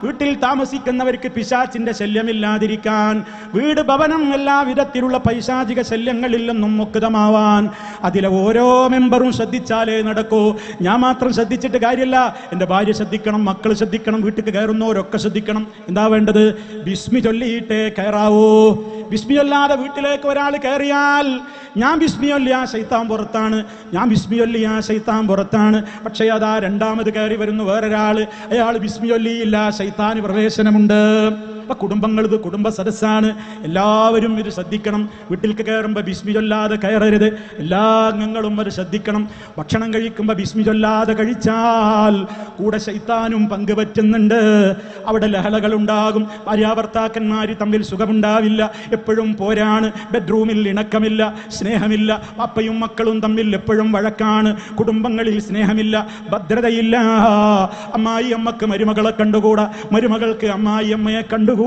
വീട്ടിൽ താമസിക്കുന്നവർക്ക് പിശാചിന്റെ ശല്യമില്ലാതിരിക്കാൻ, വീട് ഭവനം എല്ലാ വിധത്തിലുള്ള പൈശാചിക ശല്യങ്ങളിൽ നിന്നും മുക്തമാവാൻ അതിലെ ഓരോ മെമ്പറും ശ്രദ്ധിച്ചാലേ നടക്കൂ. ഞാൻ മാത്രം ശ്രദ്ധിച്ചിട്ട് കാര്യമില്ല, എൻ്റെ ഭാര്യ ശ്രദ്ധിക്കണം, മക്കൾ ശ്രദ്ധിക്കണം, വീട്ടിൽ കയറുന്നവരൊക്കെ ശ്രദ്ധിക്കണം. എന്താ വേണ്ടത്? ബിസ്മി ചൊല്ലിയിട്ടേ കയറാവൂ. ബിസ്മി ചൊല്ലാതെ വീട്ടിലേക്ക് ഒരാൾ കയറിയാൽ ഞാൻ ബിസ്മി ചൊല്ലിയ ശൈത്താൻ പുറത്താണ്, ഞാൻ ബിസ്മി ചൊല്ലിയ ശൈത്താൻ പുറത്താണ്. പക്ഷേ അതാ രണ്ടാമത് കയറി വരുന്നു വേറൊരാൾ, അയാൾ ബിസ്മി ചൊല്ലിയില്ല, ശൈത്താന് പ്രവേശനമുണ്ട്. അപ്പൊ കുടുംബങ്ങൾ, ഇത് കുടുംബ സദസ്സാണ്, എല്ലാവരും ഇത് ശ്രദ്ധിക്കണം. വീട്ടിലേക്ക് കയറുമ്പോൾ ബിസ്മി ചൊല്ലാതെ കയറരുത്, എല്ലാ അംഗങ്ങളും അത് ശ്രദ്ധിക്കണം. ഭക്ഷണം കഴിക്കുമ്പോൾ ബിസ്മി ചൊല്ലാതെ കഴിച്ചാൽ കൂടെ ശൈത്താനും പങ്കുപറ്റുന്നുണ്ട്. അവിടെ ലഹളകളുണ്ടാകും, ഭാര്യാഭർത്താക്കന്മാർ തമ്മിൽ സുഖമുണ്ടാവില്ല, എപ്പോഴും പോരാണ്, ബെഡ്റൂമിൽ ഇണക്കമില്ല, സ്നേഹമില്ല, അപ്പയും മക്കളും തമ്മിൽ എപ്പോഴും വഴക്കാണ്, കുടുംബങ്ങളിൽ സ്നേഹമില്ല, ഭദ്രതയില്ല. അമ്മായി അമ്മക്ക് മരുമകളെ കണ്ടുകൂടാ, മരുമകൾക്ക് അമ്മായി അമ്മയെ കണ്ടുകൂടാ.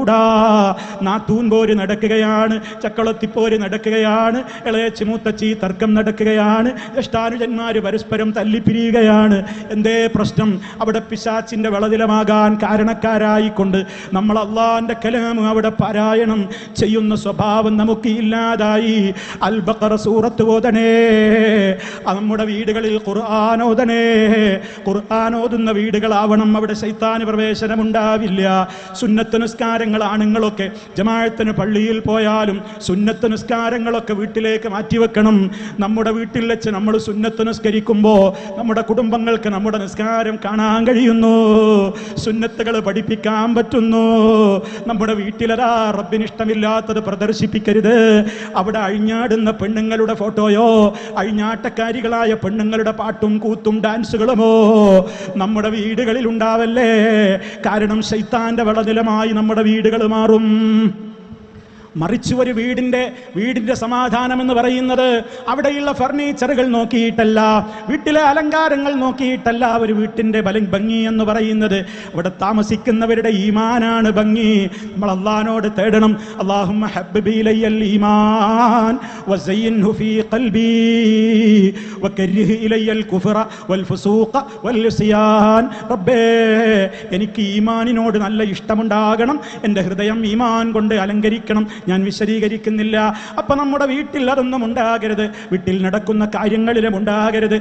നാത്തൂൻ പോര് നടക്കുകയാണ്, ചക്കളത്തിപ്പോര് നടക്കുകയാണ്, ഇളയച്ചി മൂത്തച്ചി തർക്കം നടക്കുകയാണ്, ജ്യേഷ്ഠാനുജന്മാര് പരസ്പരം തല്ലിപ്പിരിയുകയാണ്. എന്തേ പ്രശ്നം? അവിടെ പിശാചിന്റെ വളതിലമാകാൻ കാരണക്കാരായിക്കൊണ്ട് നമ്മൾ അള്ളാന്റെ കലാം അവിടെ പാരായണം ചെയ്യുന്ന സ്വഭാവം നമുക്ക് ഇല്ലാതായി. അൽ ബഖറ സൂറത്ത് ഓതണേ, നമ്മുടെ വീടുകളിൽ ഖുർആൻ ഓതണേ. ഖുർആൻ ഓതുന്ന വീടുകളാവണം, അവിടെ ശൈത്താന് പ്രവേശനമുണ്ടാവില്ല. സുന്നത്ത് നിസ്കാരങ്ങൾ ആണുങ്ങളൊക്കെ ജമാഅത്തിന് പള്ളിയിൽ പോയാലും സുന്നത്ത് നിസ്കാരങ്ങളൊക്കെ വീട്ടിലേക്ക് മാറ്റിവെക്കണം. നമ്മുടെ വീട്ടിൽ വെച്ച് നമ്മൾ സുന്നത്ത് നിസ്കരിക്കുമ്പോൾ നമ്മുടെ കുടുംബങ്ങൾക്ക് നമ്മുടെ നിസ്കാരം കാണാൻ കഴിയുന്നു, സുന്നത്തുകൾ പഠിപ്പിക്കാൻ പറ്റുന്നു. നമ്മുടെ വീട്ടിലതാ റബ്ബിന് ഇഷ്ടമില്ലാത്തത് പ്രദർശിപ്പിക്കരുത്. അവിടെ അഴിഞ്ഞാടുന്ന പെണ്ണുങ്ങളുടെ ഫോട്ടോയോ അഴിഞ്ഞാട്ടക്കാരികളായ പെണ്ണുങ്ങളുടെ പാട്ടും കൂത്തും ഡാൻസുകളുമോ നമ്മുടെ വീടുകളിൽ ഉണ്ടാവല്ലേ. കാരണം ശൈത്താന്റെ വളനിലമായി നമ്മുടെ വീടുകൾ മാറും. മറിച്ച് ഒരു വീടിന്റെ സമാധാനം എന്ന് പറയുന്നത് അവിടെയുള്ള ഫർണിച്ചറുകൾ നോക്കിയിട്ടല്ല, വീട്ടിലെ അലങ്കാരങ്ങൾ നോക്കിയിട്ടല്ല. ഒരു വീട്ടിന്റെ ഭംഗി എന്ന് പറയുന്നത് അവിടെ താമസിക്കുന്നവരുടെ ഈമാനാണ് ഭംഗി. നമ്മൾ അല്ലാഹുവോട് തേടണം, അല്ലാഹുമ്മ ഹബ്ബിബി ഇലയ്യൽ ഈമാൻ വസയ്യിൻഹു ഫീ ഖൽബി വകരിഹ് ഇലയ്യൽ കുഫ്റ വൽ ഫുസൂഖ വൽ ഇസ്യാൻ. റബ്ബേ, എനിക്ക് ഈമാനിനോട് നല്ല ഇഷ്ടമുണ്ടാകണം, എൻ്റെ ഹൃദയം ഈമാൻ കൊണ്ട് അലങ്കരിക്കണം. ഞാൻ വിശദീകരിക്കുന്നില്ല. അപ്പൊ നമ്മുടെ വീട്ടിൽ അതൊന്നും ഉണ്ടാകരുത്, വീട്ടിൽ നടക്കുന്ന കാര്യങ്ങളിലും ഉണ്ടാകരുത്.